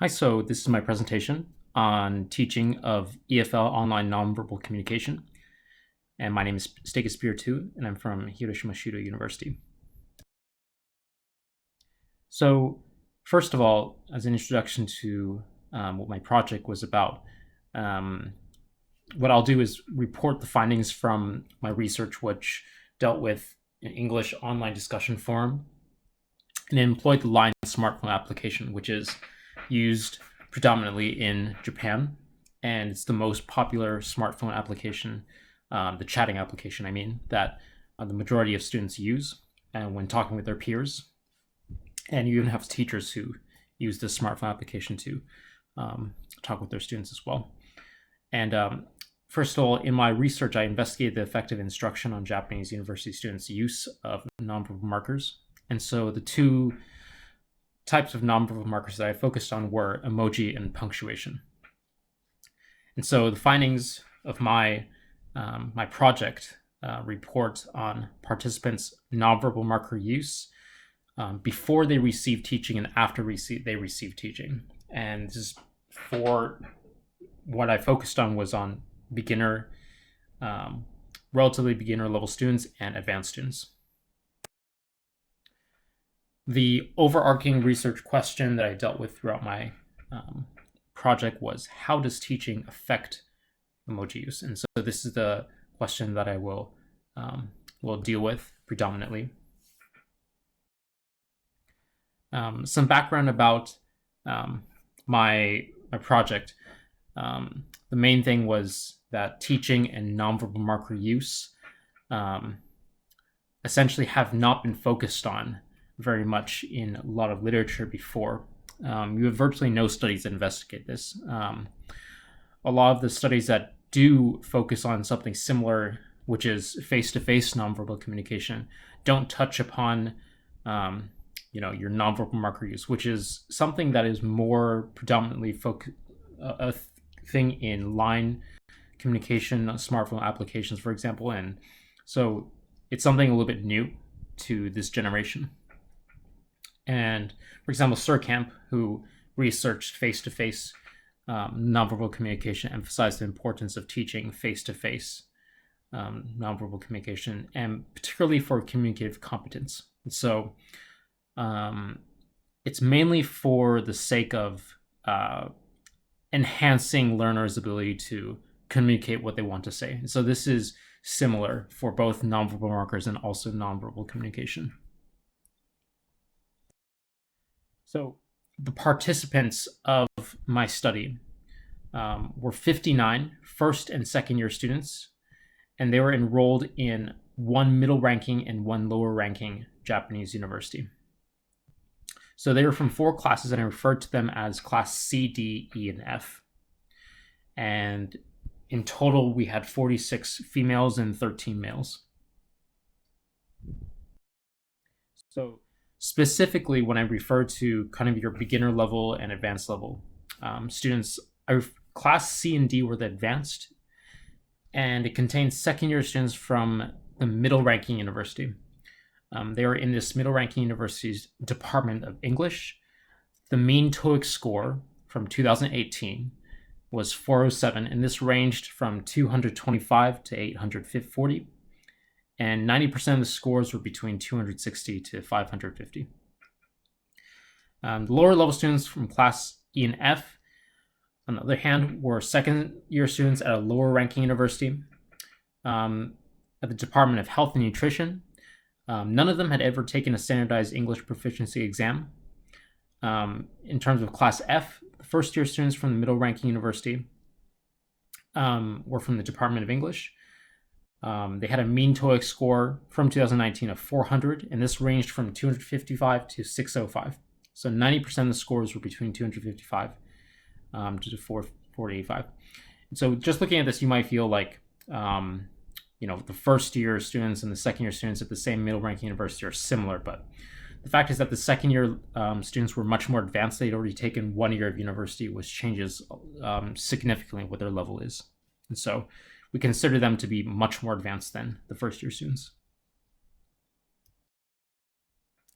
Hi, so this is my presentation on teaching of EFL online nonverbal communication. And my name is Stachus and I'm from Hiroshima Shudo University. So first of all, as an introduction to what my project was about, what I'll do is report the findings from my research, which dealt with an English online discussion forum and employed the Line smartphone application, which is used predominantly in Japan, and it's the most popular smartphone application, the chatting application, I mean, that the majority of students use when talking with their peers. And you even have teachers who use this smartphone application to talk with their students as well. And first of all, in my research, I investigated the effect of instruction on Japanese university students' use of nonverbal markers. And so the two types of nonverbal markers that I focused on were emoji and punctuation. And so the findings of my project report on participants' nonverbal marker use before they receive teaching and after they receive teaching. And this is for what I focused on was on beginner, relatively beginner level students and advanced students. The overarching research question that I dealt with throughout my project was, how does teaching affect emoji use? And so this is the question that I will deal with predominantly. Some background about my project. The main thing was that teaching and nonverbal marker use essentially have not been focused on very much in a lot of literature before. You have virtually no studies that investigate this. A lot of the studies that do focus on something similar, which is face-to-face nonverbal communication, don't touch upon your nonverbal marker use, which is something that is more predominantly a thing in line communication, smartphone applications, for example. And so it's something a little bit new to this generation. And for example, Surkamp, who researched face-to-face nonverbal communication, emphasized the importance of teaching face-to-face nonverbal communication, and particularly for communicative competence. And so it's mainly for the sake of enhancing learners' ability to communicate what they want to say. And so this is similar for both nonverbal markers and also nonverbal communication. So the participants of my study were 59 first and second year students, and they were enrolled in one middle ranking and one lower ranking Japanese university. So they were from 4 classes, and I referred to them as class C, D, E, and F. And in total, we had 46 females and 13 males. So specifically, when I refer to kind of your beginner level and advanced level students, class C and D were the advanced, and it contains second year students from the middle ranking university. They were in this middle ranking university's Department of English. The mean TOEIC score from 2018 was 407, and this ranged from 225 to 840. And 90% of the scores were between 260 to 550. The lower level students from class E and F, on the other hand, were second year students at a lower ranking university at the Department of Health and Nutrition. None of them had ever taken a standardized English proficiency exam. In terms of class F, the first year students from the middle ranking university were from the Department of English. They had a mean TOEIC score from 2019 of 400, and this ranged from 255 to 605. So 90% of the scores were between 255 to 485. And so just looking at this, you might feel like the first year students and the second year students at the same middle ranking university are similar, but the fact is that the second year students were much more advanced. They'd already taken 1 year of university, which changes significantly what their level is. And so we consider them to be much more advanced than the first year students.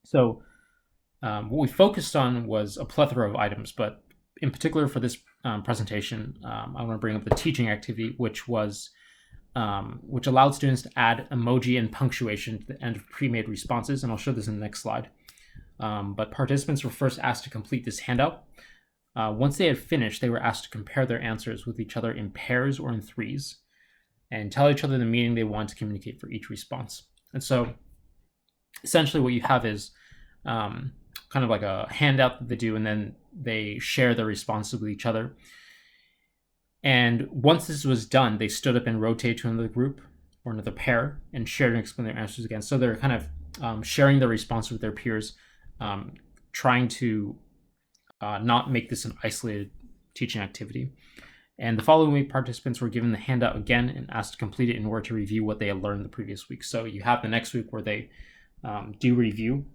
So what we focused on was a plethora of items, but in particular for this presentation, I want to bring up the teaching activity, which allowed students to add emoji and punctuation to the end of pre-made responses, and I'll show this in the next slide. But participants were first asked to complete this handout. Once they had finished, they were asked to compare their answers with each other in pairs or in threes, and tell each other the meaning they want to communicate for each response. And so essentially what you have is kind of like a handout that they do, and then they share their responses with each other. And once this was done, they stood up and rotated to another group or another pair and shared and explained their answers again. So they're kind of sharing their response with their peers, trying to not make this an isolated teaching activity. And the following week, participants were given the handout again and asked to complete it in order to review what they had learned the previous week. So you have the next week where they do review.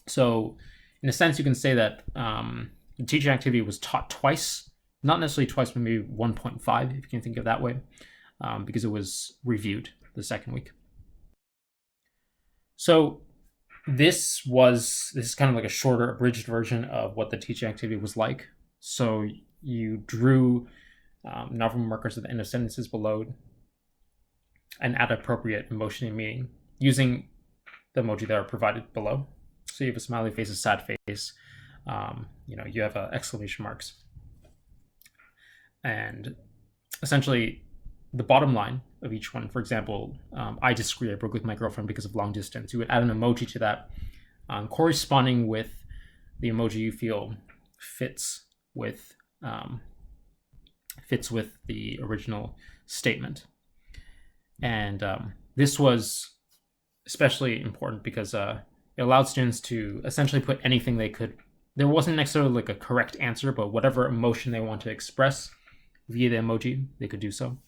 So in a sense, you can say that the teaching activity was taught twice, not necessarily twice, but maybe 1.5, if you can think of it that way, because it was reviewed the second week. So this is kind of like a shorter, abridged version of what the teaching activity was like. So you drew nonverbal markers at the end of sentences below and add appropriate emotion and meaning using the emoji that are provided below. So you have a smiley face, a sad face, you have exclamation marks. And essentially the bottom line of each one, for example, I disagree, I broke with my girlfriend because of long distance. You would add an emoji to that corresponding with the emoji you feel fits with the original statement. And this was especially important because it allowed students to essentially put anything they could. There wasn't necessarily like a correct answer, but whatever emotion they want to express via the emoji, they could do so.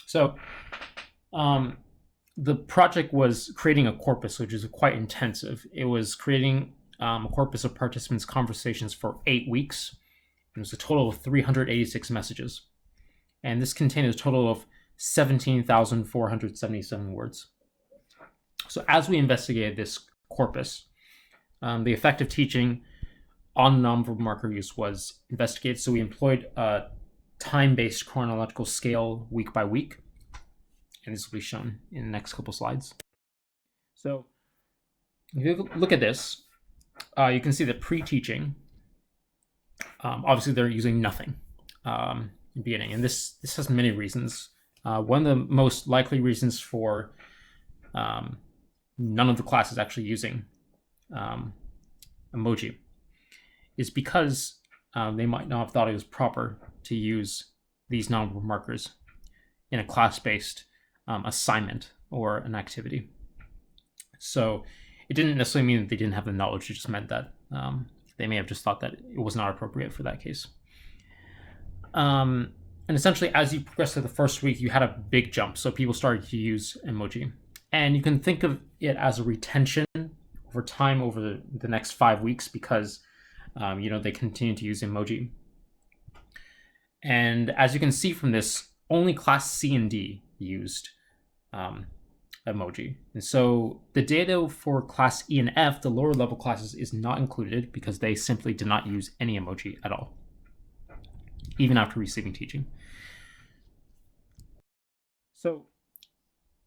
So the project was creating a corpus, which is quite intensive. It was creating a corpus of participants' conversations for 8 weeks. It was a total of 386 messages. And this contained a total of 17,477 words. So as we investigated this corpus, the effect of teaching on nonverbal marker use was investigated. So we employed a time-based chronological scale week by week. And this will be shown in the next couple slides. So if you look at this, you can see that pre-teaching, obviously they're using nothing in the beginning. And this has many reasons. One of the most likely reasons for none of the classes actually using emoji is because they might not have thought it was proper to use these nonverbal markers in a class-based assignment or an activity. So it didn't necessarily mean that they didn't have the knowledge. It just meant that they may have just thought that it was not appropriate for that case. And essentially, as you progress through the first week, you had a big jump. So people started to use emoji. And you can think of it as a retention over time over the next 5 weeks because, they continue to use emoji. And as you can see from this, only class C and D used emoji. And so the data for class E and F, the lower level classes, is not included because they simply did not use any emoji at all, even after receiving teaching. So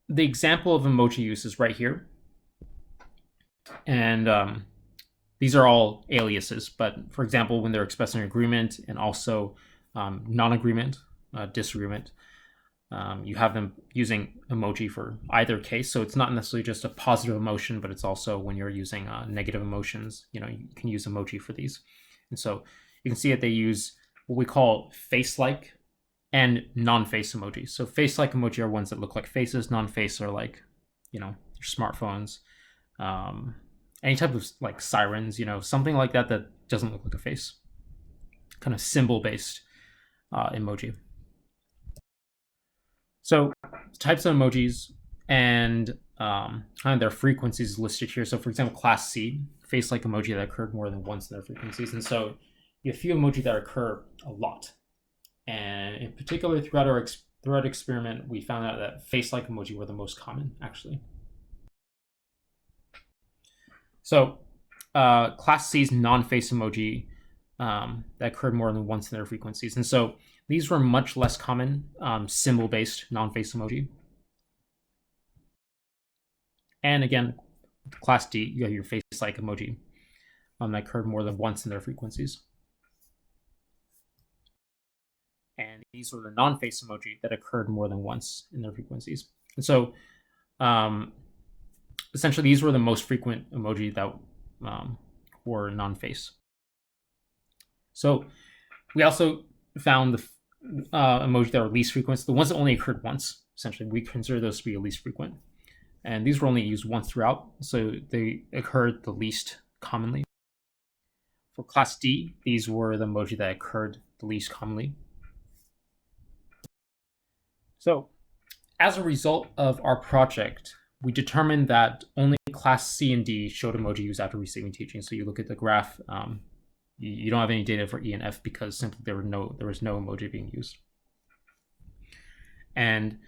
the example of emoji use is right here. And these are all aliases, but for example, when they're expressing agreement and also non-agreement, disagreement, you have them using emoji for either case. So it's not necessarily just a positive emotion, but it's also when you're using negative emotions, you can use emoji for these. And so you can see that they use what we call face-like and non-face emojis. So face-like emoji are ones that look like faces. Non-face are like, your smartphones, any type of like sirens, something like that doesn't look like a face. Kind of symbol-based emoji. So types of emojis and kind of their frequencies listed here. So for example, class C, face-like emoji that occurred more than once in their frequencies. And so you have a few emoji that occur a lot. And in particular, throughout our experiment, we found out that face-like emoji were the most common, actually. So Class C's non-face emoji that occurred more than once in their frequencies. And so these were much less common symbol-based non-face emoji. And again, Class D, you have your face-like emoji that occurred more than once in their frequencies. And these were the non-face emoji that occurred more than once in their frequencies. And so essentially these were the most frequent emoji that were non-face. So we also found the emoji that were least frequent, the ones that only occurred once. Essentially, we consider those to be least frequent. And these were only used once throughout, so they occurred the least commonly. For Class D, these were the emoji that occurred the least commonly. So as a result of our project, we determined that only Class C and D showed emoji use after receiving teaching. So you look at the graph, you don't have any data for E and F because simply there was no emoji being used. And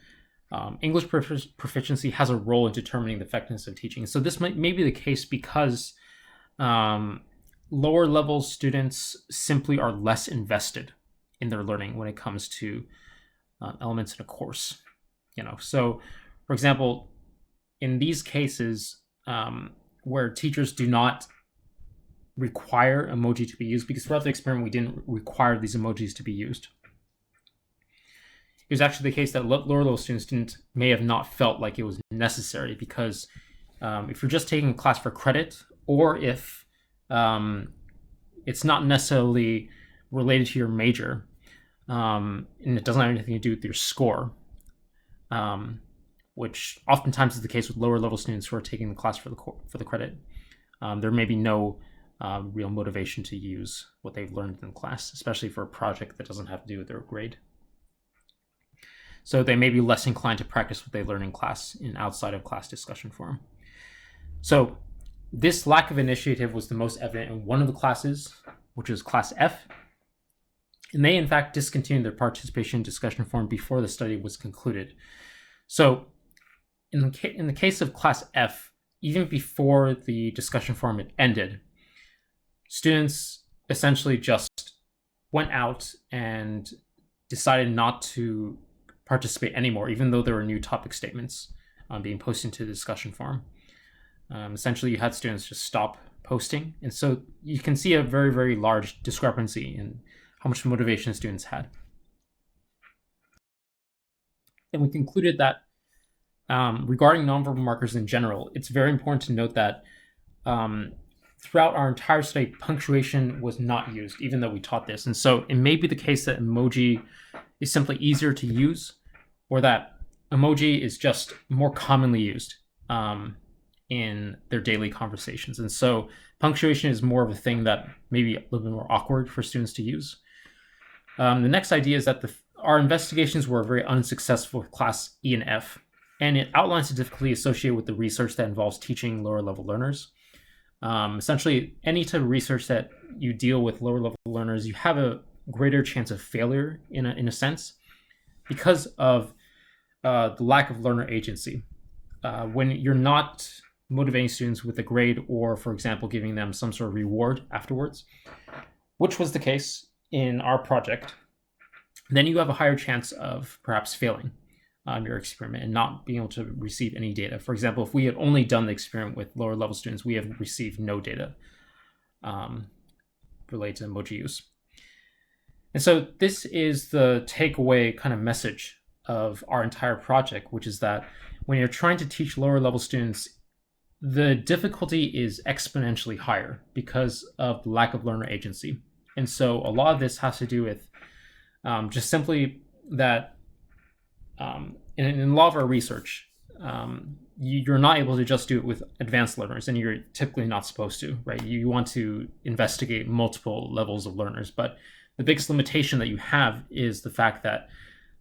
English proficiency has a role in determining the effectiveness of teaching. So this may be the case because lower level students simply are less invested in their learning when it comes to elements in a course. So for example, in these cases where teachers do not require emoji to be used, because throughout the experiment we didn't require these emojis to be used. It was actually the case that lower level students may have not felt like it was necessary, because if you're just taking a class for credit, or if it's not necessarily related to your major, and it doesn't have anything to do with your score, which oftentimes is the case with lower level students who are taking the class for the credit, there may be no real motivation to use what they've learned in class, especially for a project that doesn't have to do with their grade. So they may be less inclined to practice what they learn in class in outside of class discussion forum. So this lack of initiative was the most evident in one of the classes, which is Class F. And they, in fact, discontinued their participation in discussion forum before the study was concluded. So in the case of Class F, even before the discussion forum had ended, students essentially just went out and decided not to participate anymore, even though there were new topic statements being posted into the discussion forum. Essentially, you had students just stop posting. And so you can see a very, very large discrepancy in how much motivation students had. And we concluded that regarding nonverbal markers in general, it's very important to note that throughout our entire study, punctuation was not used, even though we taught this. And so it may be the case that emoji is simply easier to use, or that emoji is just more commonly used in their daily conversations. And so punctuation is more of a thing that may be a little bit more awkward for students to use. The next idea is that our investigations were very unsuccessful with Class E and F, and it outlines the difficulty associated with the research that involves teaching lower level learners. Essentially, any type of research that you deal with lower level learners, you have a greater chance of failure in a sense, because of the lack of learner agency. When you're not motivating students with a grade, or for example giving them some sort of reward afterwards, which was the case in our project, then you have a higher chance of perhaps failing your experiment and not being able to receive any data. For example, if we had only done the experiment with lower level students, we have received no data related to emoji use. And so this is the takeaway kind of message of our entire project, which is that when you're trying to teach lower level students, the difficulty is exponentially higher because of the lack of learner agency. And so a lot of this has to do with just simply that in a lot of our research, you're not able to just do it with advanced learners, and you're typically not supposed to, right? You want to investigate multiple levels of learners, but the biggest limitation that you have is the fact that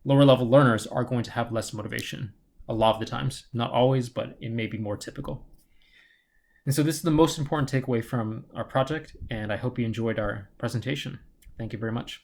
lower level learners are going to have less motivation a lot of the times. Not always, but it may be more typical. And so this is the most important takeaway from our project, and I hope you enjoyed our presentation. Thank you very much.